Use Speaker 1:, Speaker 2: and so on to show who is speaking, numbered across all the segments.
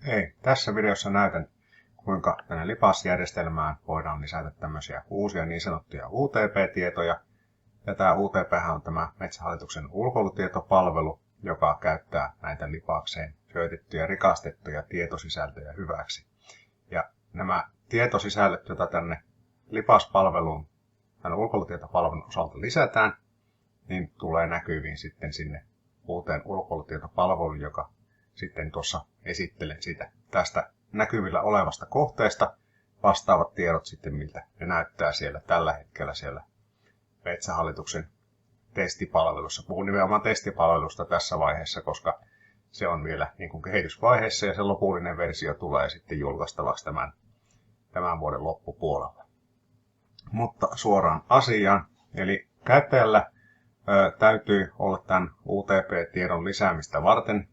Speaker 1: Hei, tässä videossa näytän, kuinka tänne lipasjärjestelmään voidaan lisätä tämmöisiä uusia niin sanottuja UTP-tietoja. Ja tämä UTP on tämä Metsähallituksen ulkoilutietopalvelu, joka käyttää näitä lipakseen syötettyjä rikastettuja tietosisältöjä hyväksi. Ja nämä tietosisällöt, joita tänne lipaspalveluun, tänne ulkoilutietopalvelun osalta lisätään, niin tulee näkyviin sitten sinne uuteen ulkoilutietopalveluun, joka sitten tuossa esittelen sitä tästä näkyvillä olevasta kohteesta vastaavat tiedot sitten, miltä ne näyttää siellä tällä hetkellä siellä Metsähallituksen testipalvelussa. Puhun nimenomaan testipalvelusta tässä vaiheessa, koska se on vielä niin kuin kehitysvaiheessa ja se lopullinen versio tulee sitten julkaistavaksi tämän vuoden loppupuolella. Mutta suoraan asiaan, eli käyttäjällä täytyy olla tämän UTP-tiedon lisäämistä varten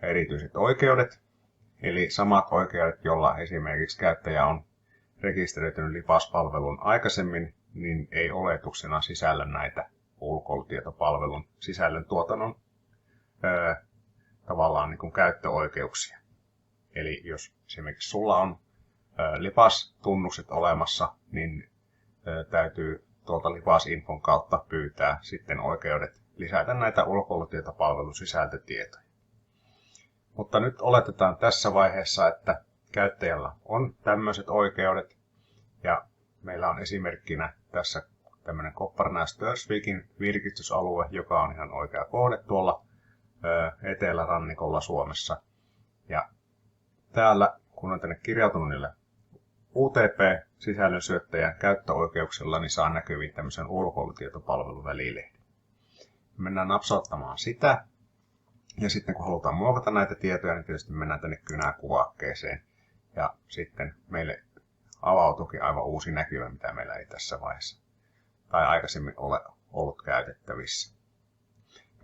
Speaker 1: erityiset oikeudet, eli samat oikeudet, joilla esimerkiksi käyttäjä on rekisteröitynyt lipaspalvelun aikaisemmin, niin ei oletuksena sisällä näitä ulkoilutietopalvelun sisällön tuotannon tavallaan niin kuin käyttöoikeuksia. Eli jos esimerkiksi sulla on lipastunnukset olemassa, niin täytyy tuolta lipasinfon kautta pyytää sitten oikeudet lisätä näitä ulkoilutietopalvelun sisältötietoja. Mutta nyt oletetaan tässä vaiheessa, että käyttäjällä on tämmöiset oikeudet ja meillä on esimerkkinä tässä tämmöinen Kopparnäs-Törsvikin virkistysalue, joka on ihan oikea kohde tuolla etelärannikolla Suomessa. Ja täällä, kun on tänne kirjautunut niille UTP-sisällön syöttäjän käyttöoikeuksilla, niin saa näkyviin tämmöisen ulkoilutietopalvelun välilehden. Mennään napsauttamaan sitä. Ja sitten kun halutaan muokata näitä tietoja, niin tietysti mennään tänne kynäkuvakkeeseen. Ja sitten meille avautuukin aivan uusi näkymä, mitä meillä ei tässä vaiheessa tai aikaisemmin ole ollut käytettävissä.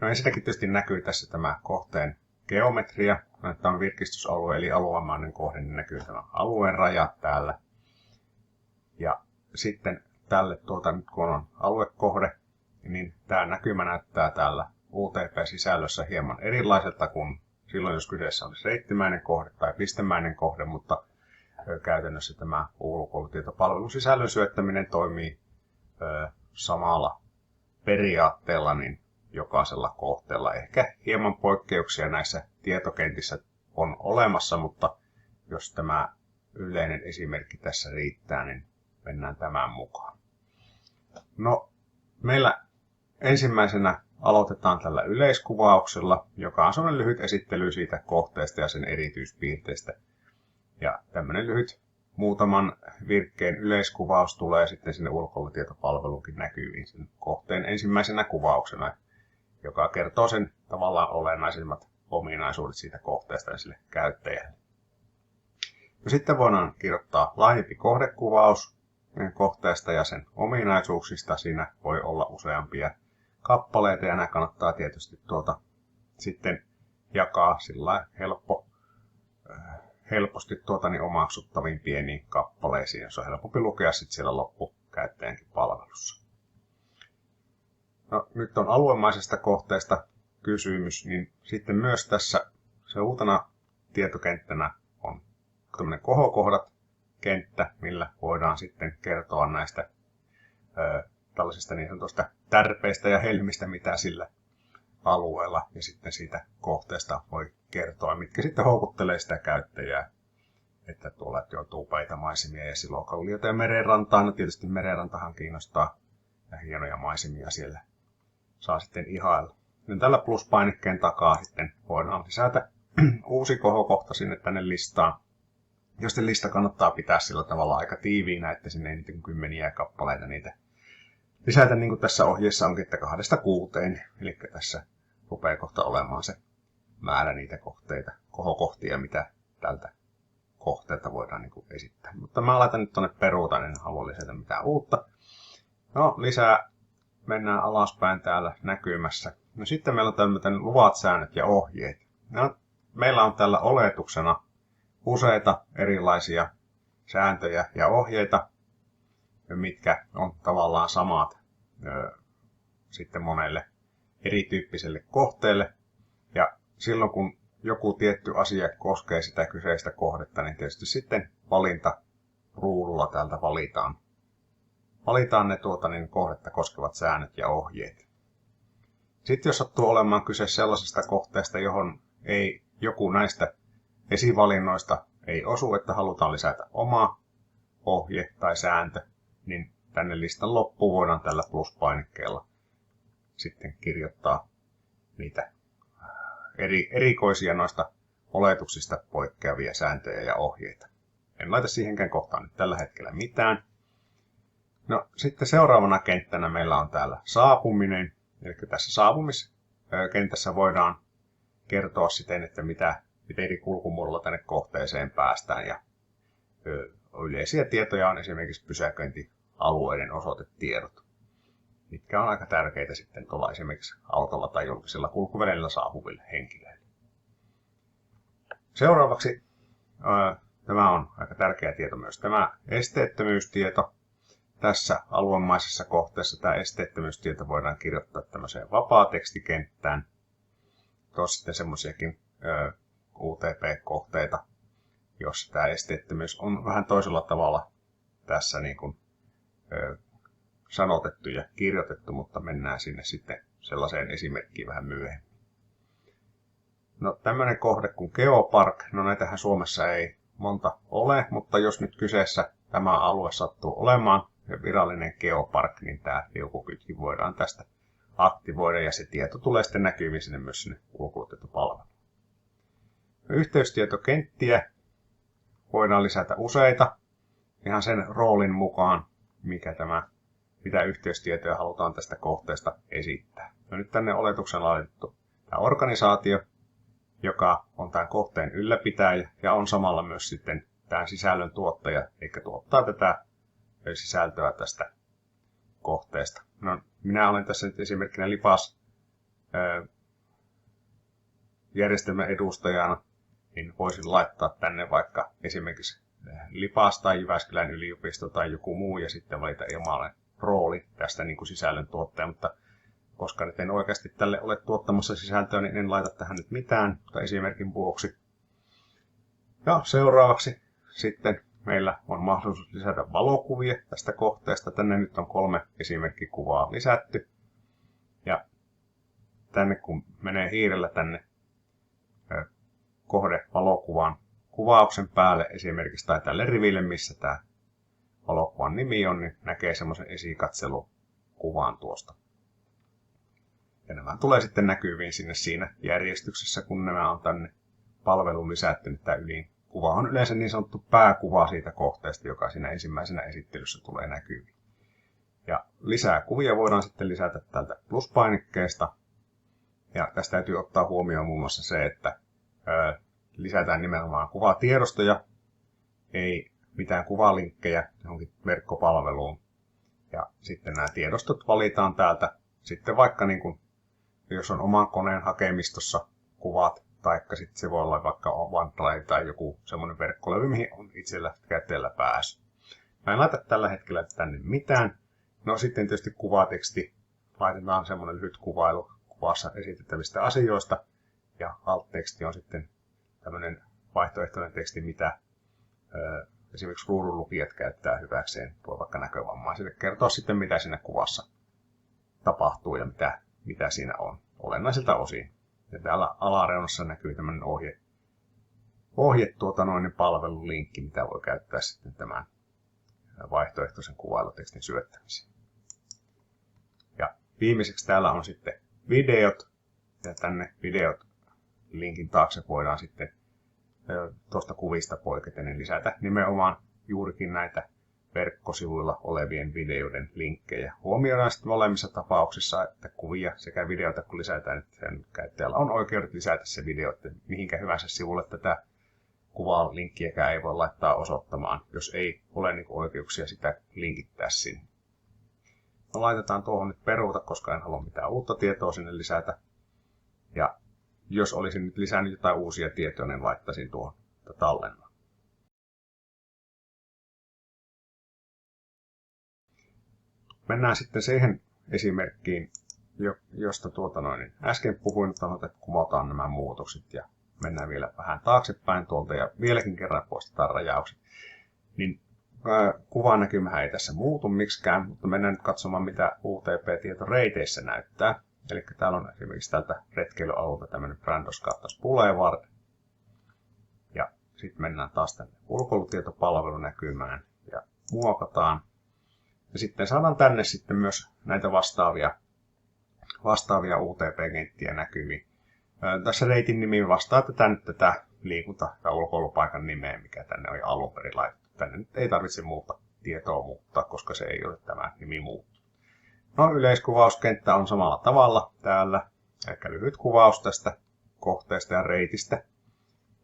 Speaker 1: No ensinnäkin tietysti näkyy tässä tämä kohteen geometria. Tämä on virkistysalue, eli alueellinen kohde, niin näkyy tämä alueen raja täällä. Ja sitten tälle nyt kun on aluekohde, niin tämä näkymä näyttää täällä UTP-sisällössä hieman erilaiselta kuin silloin, jos kyseessä olisi reittimäinen kohde tai pistemäinen kohde, mutta käytännössä tämä ulkoilutietopalvelun sisällön syöttäminen toimii samalla periaatteella niin jokaisella kohteella. Ehkä hieman poikkeuksia näissä tietokentissä on olemassa, mutta jos tämä yleinen esimerkki tässä riittää, niin mennään tämän mukaan. No, meillä ensimmäisenä aloitetaan tällä yleiskuvauksella, joka on sellainen lyhyt esittely siitä kohteesta ja sen erityispiirteistä. Ja tämmöinen lyhyt muutaman virkkeen yleiskuvaus tulee sitten sinne ulkoilutietopalveluunkin näkyviin sen kohteen ensimmäisenä kuvauksena, joka kertoo sen tavallaan olennaisimmat ominaisuudet siitä kohteesta sille käyttäjälle. No sitten voidaan kirjoittaa laajempi kohdekuvaus kohteesta ja sen ominaisuuksista. Siinä voi olla useampia kappaleita ja nämä kannattaa tietysti sitten jakaa sillä helposti omaksuttaviin pieniin kappaleisiin, jos on helpompi lukea sitten siellä loppukäyttäjänkin palvelussa. No, nyt on aluemaisesta kohteesta kysymys, niin sitten myös tässä se uutena tietokenttänä on tämmöinen kohokohdat kenttä, millä voidaan sitten kertoa näistä tällaisista niin sanotusta tärpeistä ja helmistä, mitä sillä alueella ja sitten siitä kohteesta voi kertoa, mitkä sitten houkuttelee sitä käyttäjää, että tuolla joutuu päitä maisemia ja silokallioita ja merenrantaa. No tietysti merenrantahan kiinnostaa ja hienoja maisemia siellä saa sitten ihailla. Ja tällä pluspainikkeen takaa sitten voidaan lisätä uusi kohokohta sinne tänne listaan. Jos lista kannattaa pitää sillä tavalla aika tiiviinä, että sinne ei niitä kymmeniä kappaleita niitä lisätä, niin kuin tässä ohjeessa onkin, että 2–6, eli tässä rupeaa kohta olemaan se määrä niitä kohokohtia, mitä tältä kohteelta voidaan niin kuin esittää. Mutta mä laitan nyt tuonne peruutan, en halua lisätä mitään uutta. No, lisää mennään alaspäin täällä näkymässä. No sitten meillä on tämmöinen luvat, säännöt ja ohjeet. No, meillä on tällä oletuksena useita erilaisia sääntöjä ja ohjeita, mitkä on tavallaan samat sitten monelle erityyppiselle kohteelle. Ja silloin kun joku tietty asia koskee sitä kyseistä kohdetta, niin tietysti sitten valintaruudulla täältä valitaan ne kohdetta koskevat säännöt ja ohjeet. Sitten jos sattuu olemaan kyse sellaisesta kohteesta, johon ei joku näistä esivalinnoista ei osu, että halutaan lisätä oma ohje tai sääntö, niin tänne listan loppuun voidaan tällä pluspainikkeella sitten kirjoittaa niitä erikoisia noista oletuksista poikkeavia sääntöjä ja ohjeita. En laita siihenkään kohtaan nyt tällä hetkellä mitään. No sitten seuraavana kenttänä meillä on täällä saapuminen. Eli tässä saapumiskentässä voidaan kertoa siten, että miten eri kulkumuodolla tänne kohteeseen päästään. Ja yleisiä tietoja on esimerkiksi pysäköintialueiden osoitetiedot, mitkä on aika tärkeitä sitten tuolla esimerkiksi autolla tai julkisella kulkuvälineellä saapuville henkilöille. Seuraavaksi tämä on aika tärkeä tieto myös, tämä esteettömyystieto. Tässä aluemaisessa kohteessa tämä esteettömyystieto voidaan kirjoittaa tämmöiseen vapaatekstikenttään. Tuossa sitten semmoisiakin UTP-kohteita, jos tämä esteettömyys on vähän toisella tavalla tässä niin kuin, sanotettu ja kirjoitettu, mutta mennään sinne sitten sellaiseen esimerkkiin vähän myöhemmin. No tämmöinen kohde kuin geopark, no näitähän Suomessa ei monta ole, mutta jos nyt kyseessä tämä alue sattuu olemaan virallinen geopark, niin tämä liukukytki voidaan tästä aktivoida ja se tieto tulee sitten näkyviin sinne myös sinne ulkoilutietopalveluun. Yhteystietokenttiä voidaan lisätä useita ihan sen roolin mukaan, mitä yhteystietoja halutaan tästä kohteesta esittää. No nyt tänne oletuksen laitettu tämä organisaatio, joka on tämän kohteen ylläpitäjä ja on samalla myös sitten tämän sisällön tuottaja, eli tuottaa tätä sisältöä tästä kohteesta. No, minä olen tässä nyt esimerkkinä Lipas järjestelmän edustajana, niin voisin laittaa tänne vaikka esimerkiksi Lipas tai Jyväskylän yliopisto tai joku muu ja sitten valita omalle rooli tästä niin kuin sisällön tuottaja, mutta koska nyt en oikeasti tälle ole tuottamassa sisältöä, niin en laita tähän nyt mitään, mutta esimerkin vuoksi. Ja seuraavaksi sitten meillä on mahdollisuus lisätä valokuvia tästä kohteesta. Tänne nyt on 3 esimerkkikuvaa lisätty. Ja tänne kun menee hiirellä tänne kohdevalokuvan kuvauksen päälle esimerkiksi tai tälle riville, missä tämä valokuvan nimi on, niin näkee semmoisen esikatselukuvan tuosta. Ja nämä tulee sitten näkyviin sinne siinä järjestyksessä, kun nämä on tänne palveluun lisätty, niin tämä kuva on yleensä niin sanottu pääkuva siitä kohteesta, joka siinä ensimmäisenä esittelyssä tulee näkyviin. Ja lisää kuvia voidaan sitten lisätä tältä pluspainikkeesta. Ja tästä täytyy ottaa huomioon muun muassa se, että lisätään nimenomaan kuvatiedostoja, ei mitään kuvalinkkejä johonkin verkkopalveluun. Ja sitten nämä tiedostot valitaan täältä. Sitten vaikka niin kuin, jos on oman koneen hakemistossa kuvat, taikka sitten se voi olla vaikka OneDrive tai joku semmoinen verkkolevy, mihin on itsellä käyttäjällä pääsy. Mä en laita tällä hetkellä tänne mitään. No sitten tietysti kuvateksti. Laitetaan semmoinen lyhyt kuvailu kuvassa esitettävistä asioista. Ja alt-teksti on sitten tämmöinen vaihtoehtoinen teksti, mitä esimerkiksi ruudunlukijat käyttää hyväkseen. Voi vaikka näkövammaisille kertoa sitten, mitä siinä kuvassa tapahtuu ja mitä siinä on olennaisilta osin. Ja täällä alareunassa näkyy tämmöinen palvelulinkki, mitä voi käyttää sitten tämän vaihtoehtoisen kuvailutekstin syöttämiseen. Ja viimeiseksi täällä on sitten videot. Ja tänne videot linkin taakse voidaan sitten tuosta kuvista poiketen lisätä nimenomaan juurikin näitä verkkosivuilla olevien videoiden linkkejä. Huomioidaan sitten molemmissa tapauksissa, että kuvia sekä videoita kun lisätään, että sen käyttäjällä on oikeudet lisätä se video, että mihinkä hyvänsä sivulle tätä kuvaa linkkiäkään ei voi laittaa osoittamaan, jos ei ole niin oikeuksia sitä linkittää sinne. No, laitetaan tuohon nyt peruuta, koska en halua mitään uutta tietoa sinne lisätä. Ja jos olisin nyt lisännyt jotain uusia tietoja, niin laittaisin tuohon tallennan. Mennään sitten siihen esimerkkiin, josta äsken puhuin, että kuvataan nämä muutokset ja mennään vielä vähän taaksepäin tuolta ja vieläkin kerran poistetaan rajaukset, niin kuvanäkymä ei tässä muutu miksikään, mutta mennään nyt katsomaan, mitä UTP-tieto reiteissä näyttää. Eli täällä on esimerkiksi tältä retkeilyalueelta tämmöinen Brandos Kattas Boulevard. Ja sitten mennään taas tänne ulkoilutietopalvelunäkymään ja muokataan. Ja sitten saadaan tänne sitten myös näitä vastaavia UTP-kenttiä näkyviin. Tässä reitin nimi vastaa tätä liikunta- tai ulkoilupaikan nimeä, mikä tänne on alun perin laitettu. Tänne nyt ei tarvitse muuta tietoa muuttaa, koska se ei ole tämä nimi muuttunut. No, yleiskuvauskenttä on samalla tavalla täällä. Eli lyhyt kuvaus tästä kohteesta ja reitistä.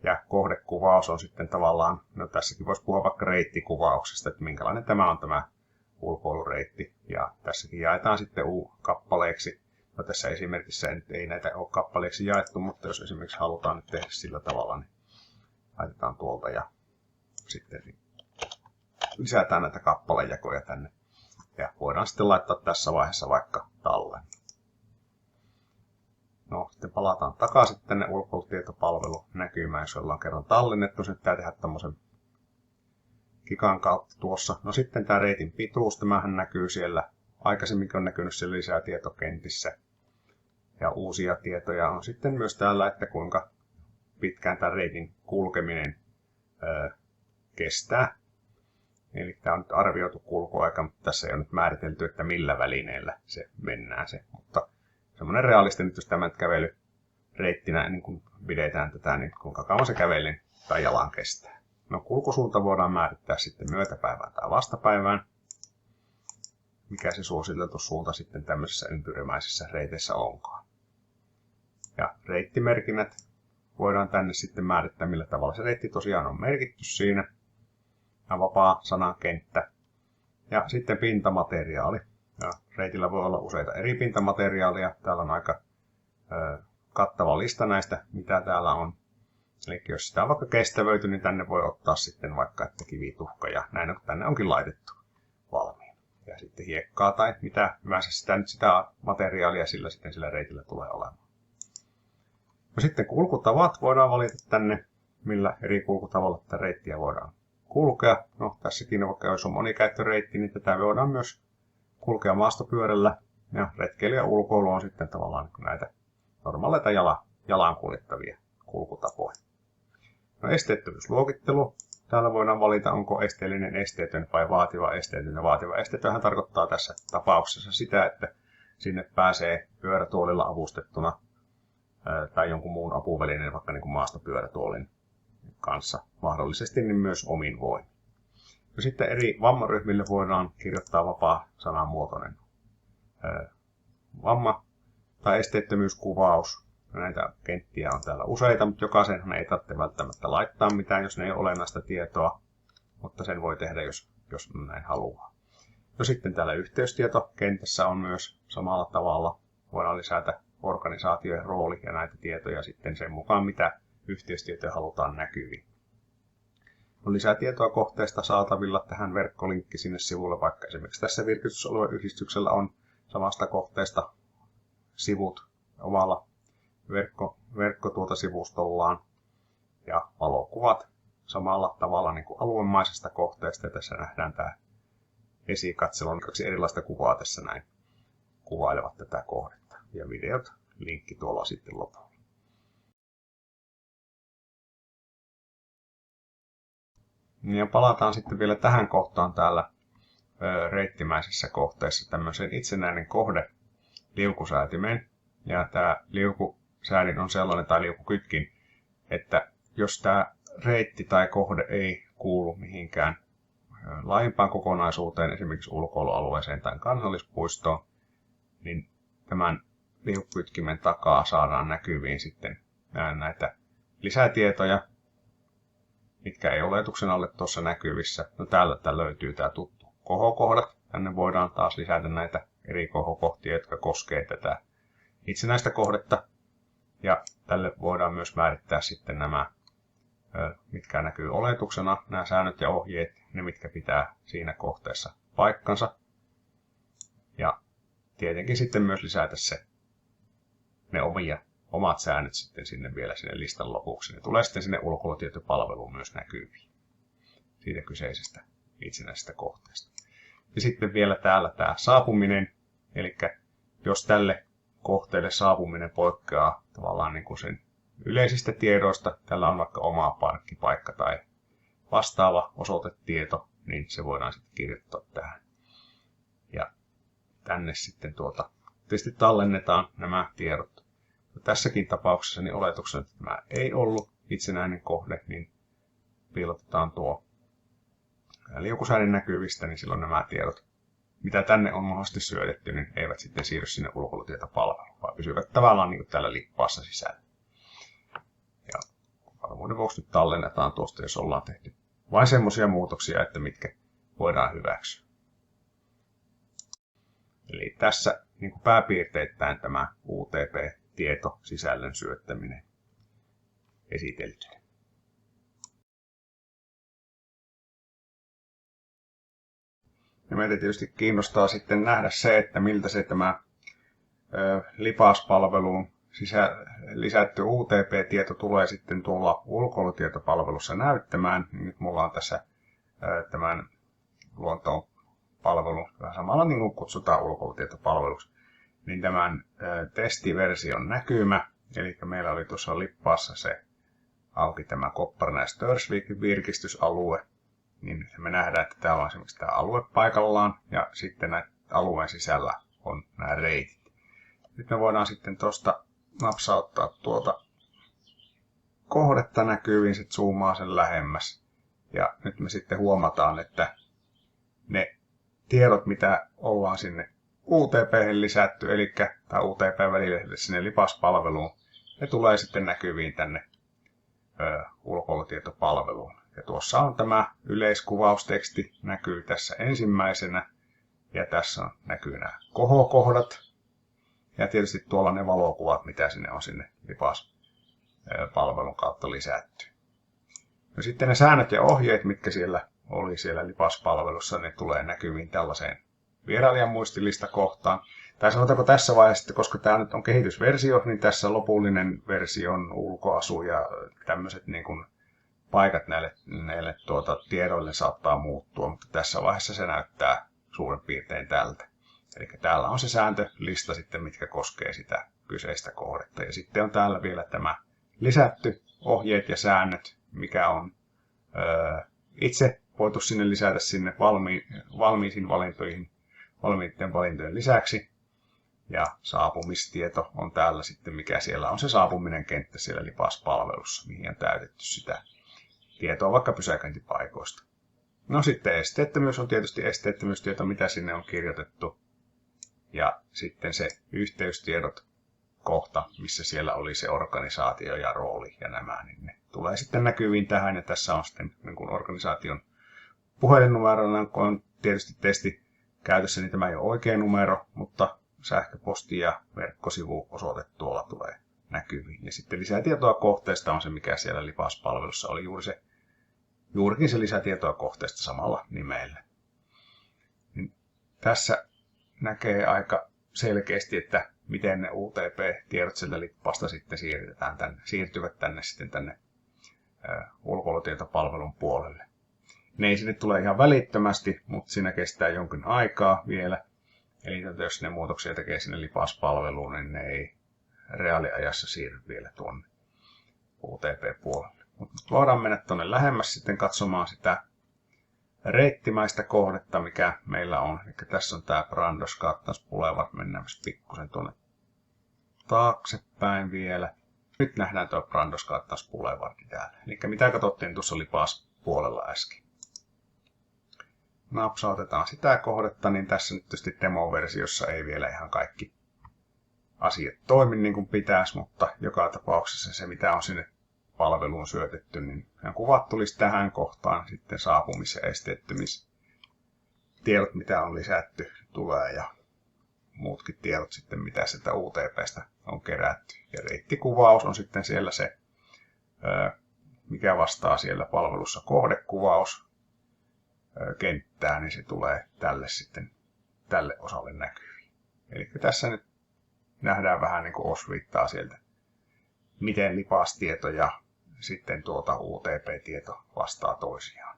Speaker 1: Ja kohdekuvaus on sitten tavallaan, no tässäkin voisi puhua vaikka reittikuvauksesta, että minkälainen tämä on tämä ulkoilureitti. Ja tässäkin jaetaan sitten kappaleeksi. No, tässä esimerkissä ei näitä ole kappaleeksi jaettu, mutta jos esimerkiksi halutaan nyt tehdä sillä tavalla, niin laitetaan tuolta ja sitten lisätään näitä kappalejakoja tänne. Ja voidaan sitten laittaa tässä vaiheessa vaikka tallen. No, sitten palataan takaisin tänne ulkoilutietopalvelun näkymään, jos ollaan kerran tallennettu. Se pitää tehdä tämmöisen kikan kautta tuossa. No sitten tämä reitin pituus, tämähän näkyy siellä. Aikaisemminkin on näkynyt siellä lisää tietokentissä. Ja uusia tietoja on sitten myös täällä, että kuinka pitkään tämän reitin kulkeminen kestää. Eli tämä on nyt arvioitu kulkuaika, mutta tässä ei ole nyt määritelty, että millä välineellä se mennään se. Mutta semmoinen realistinen, että jos tämä kävelyreittinä niin kun pidetään tätä, niin kuinka kauan se kävelin tai jalan kestää. No, kulkusuunta voidaan määrittää sitten myötäpäivään tai vastapäivään. Mikä se suositeltu suunta sitten tämmöisessä ympyrimäisessä reiteissä onkaan. Ja reittimerkinnät voidaan tänne sitten määrittää, millä tavalla se reitti tosiaan on merkitty siinä. Ja vapaa sanankenttä. Ja sitten pintamateriaali. Ja reitillä voi olla useita eri pintamateriaalia. Täällä on aika kattava lista näistä, mitä täällä on. Eli jos sitä on vaikka kestävöity, niin tänne voi ottaa sitten vaikka että kivituhka ja näin tänne onkin laitettu valmiin. Ja sitten hiekkaa tai mitä hyvänsä sitä materiaalia sillä reitillä tulee olemaan. No sitten kulkutavat voidaan valita tänne, millä eri kulkutavalla tätä reittiä voidaan kulkea. No, tässäkin vaikka jos on monikäyttöreitti, niin tätä voidaan myös kulkea maastopyörällä. Ja retkeily ja ulkoilu on sitten tavallaan näitä normaaleita jalan kuljettavia kulkutapoja. No, esteettömyysluokittelu. Täällä voidaan valita, onko esteellinen esteetön vai vaativa esteetön. Vaativa esteetön tarkoittaa tässä tapauksessa sitä, että sinne pääsee pyörätuolilla avustettuna tai jonkun muun apuvälineen, vaikka niin kuin maastopyörätuolin kanssa mahdollisesti, niin myös omin voimin. Ja sitten eri vammaryhmille voidaan kirjoittaa vapaa sanamuotoinen vamma- tai esteettömyyskuvaus. Näitä kenttiä on täällä useita, mutta jokaisen ei tarvitse välttämättä laittaa mitään, jos ne ei ole olennaista tietoa, mutta sen voi tehdä, jos näin haluaa. No sitten täällä yhteystietokentässä on myös samalla tavalla. Voidaan lisätä organisaatioiden rooli ja näitä tietoja sitten sen mukaan, mitä yhteystietoja halutaan näkyviin. No, lisää tietoa kohteesta saatavilla tähän verkkolinkki sinne sivulle, vaikka esimerkiksi tässä virkistysalueyhdistyksellä on samasta kohteesta sivut omalla sivustollaan ja valokuvat samalla tavalla niin kuin aluemaisesta kohteesta. Ja tässä nähdään tämä esikatselun 2 erilaista kuvaa tässä näin kuvailevat tätä kohdetta. Ja videot, linkki tuolla sitten lopulla. Ja palataan sitten vielä tähän kohtaan täällä reittimäisessä kohteessa tämmöiseen itsenäinen kohde liukusäätimeen. Ja tämä liukusäädin on sellainen, tai liukukytkin, että jos tämä reitti tai kohde ei kuulu mihinkään laajempaan kokonaisuuteen, esimerkiksi ulkoilualueeseen tai kansallispuistoon, niin tämän liukukytkimen takaa saadaan näkyviin sitten näitä lisätietoja, mitkä ei oletuksen alle tuossa näkyvissä. No, täältä löytyy tämä tuttu kohokohdat. Tänne voidaan taas lisätä näitä eri kohokohtia, jotka koskee tätä itsenäistä kohdetta. Ja tälle voidaan myös määrittää sitten nämä, mitkä näkyy oletuksena, nämä säännöt ja ohjeet, ne mitkä pitää siinä kohteessa paikkansa. Ja tietenkin sitten myös lisätä ne omat säännöt sitten sinne vielä sinne listan lopuksi. Ne tulee sitten sinne ulkoilutietopalveluun myös näkyviin siitä kyseisestä itsenäisestä kohteesta. Ja sitten vielä täällä tämä saapuminen, eli jos tälle kohteelle saapuminen poikkeaa tavallaan niin kuin sen yleisistä tiedoista, tällä on vaikka oma parkkipaikka tai vastaava osoitetieto, niin se voidaan sitten kirjoittaa tähän. Ja tänne sitten tietysti tallennetaan nämä tiedot. Ja tässäkin tapauksessa niin oletuksena, että tämä ei ollut itsenäinen kohde, niin piilotetaan tuo liukusäädin näkyvistä, niin silloin nämä tiedot, mitä tänne on mahdollisesti syötetty, niin eivät sitten siirry sinne ulkoilutietopalveluun, vaan pysyvät tavallaan niin kuin täällä lippaassa sisällä. Ja varmuuden vuoksi nyt tallennetaan tuosta, jos ollaan tehty vain semmoisia muutoksia, että mitkä voidaan hyväksyä. Eli tässä niin kuin pääpiirteittäin tämä UTP-tieto sisällön syöttäminen esiteltynä. Ja meitä tietysti kiinnostaa sitten nähdä se, että miltä se tämä LIPAS-palveluun lisätty UTP-tieto tulee sitten tuolla ulkoilutietopalvelussa näyttämään. Nyt mulla on tässä tämän luontoon palvelu, vähän samalla niin kuin kutsutaan ulkoilutietopalveluksi, niin tämän testiversion näkymä. Eli meillä oli tuossa lippaassa se auki tämä Kopparnäs-Törsvikin virkistysalue. Niin me nähdään, että täällä on esimerkiksi tämä alue paikallaan ja sitten näiden alueen sisällä on nämä reitit. Nyt me voidaan sitten tuosta napsauttaa tuota kohdetta näkyviin, sitten zoomaa sen lähemmäs. Ja nyt me sitten huomataan, että ne tiedot, mitä ollaan sinne UTP-hen lisätty, eli tai UTP-välille sinne LIPAS-palveluun, ne tulee sitten näkyviin tänne ulkoilutietopalveluun. Ja tuossa on tämä yleiskuvausteksti, näkyy tässä ensimmäisenä, ja tässä näkyy nämä kohokohdat, ja tietysti tuolla ne valokuvat, mitä sinne on sinne LIPAS-palvelun kautta lisätty. No sitten ne säännöt ja ohjeet, mitkä siellä oli siellä LIPAS-palvelussa, ne tulee näkyviin tällaiseen vierailijan muistilistakohtaan. Tai sanotaanko tässä vaiheessa, koska tämä nyt on kehitysversio, niin tässä lopullinen version ulkoasu ja tämmöiset niin kuin paikat näille tiedoille saattaa muuttua, mutta tässä vaiheessa se näyttää suurin piirtein tältä. Eli täällä on se sääntölista sitten, mitkä koskee sitä kyseistä kohdetta. Ja sitten on täällä vielä tämä lisätty ohjeet ja säännöt, mikä on itse voitu sinne lisätä sinne valmiisiin valmiiden valintojen lisäksi. Ja saapumistieto on täällä sitten, mikä siellä on se saapuminen kenttä siellä LIPAS-palvelussa, mihin on täytetty sitä tietoa vaikka pysäköintipaikoista. No sitten esteettömyys on tietysti esteettömyystieto, mitä sinne on kirjoitettu. Ja sitten se yhteystiedot kohta, missä siellä oli se organisaatio ja rooli ja nämä, niin ne tulee sitten näkyviin tähän. Ja tässä on sitten niin kuin organisaation puhelinnumerona, kun on tietysti testi käytössä, niin tämä ei ole oikea numero, mutta sähköposti ja verkkosivuosoite tuolla tulee näkyviin. Ja sitten lisätietoa kohteesta on se, mikä siellä LIPAS-palvelussa oli juurikin se lisätietoa kohteesta samalla nimellä. Niin tässä näkee aika selkeästi, että miten ne UTP-tiedot sieltä LIPASsta sitten siirtyvät tänne ulkoilutietopalvelun puolelle. Ne ei sinne tule ihan välittömästi, mutta siinä kestää jonkin aikaa vielä. Eli jos ne muutoksia tekee sinne LIPAS-palveluun, niin ne ei reaaliajassa siirry vielä tuonne UTP-puolelle. Mutta voidaan mennä tuonne lähemmäs sitten katsomaan sitä reittimäistä kohdetta, mikä meillä on. Eli tässä on tämä Brandos Kattans Boulevard. Mennään pikkusen tuonne taaksepäin vielä. Nyt nähdään tuo Brandos Kattans Boulevard täällä. Eli mitä katsottiin tuossa LIPAS-puolella äsken. Napsautetaan sitä kohdetta, niin tässä nyt tietysti demo-versiossa ei vielä ihan kaikki asiat toimi niin kuin pitäisi, mutta joka tapauksessa se, mitä on sinne palveluun syötetty, niin kuvat tulisi tähän kohtaan, sitten saapumis- ja esteettömistiedot, mitä on lisätty, tulee ja muutkin tiedot sitten, mitä sieltä UTP:stä on kerätty. Ja reittikuvaus on sitten siellä se, mikä vastaa siellä palvelussa kohdekuvaus kenttää, niin se tulee tälle osalle näkyviin. Eli tässä nyt nähdään vähän niin kuin osviittaa sieltä miten lipastieto ja sitten UTP-tieto vastaa toisiaan.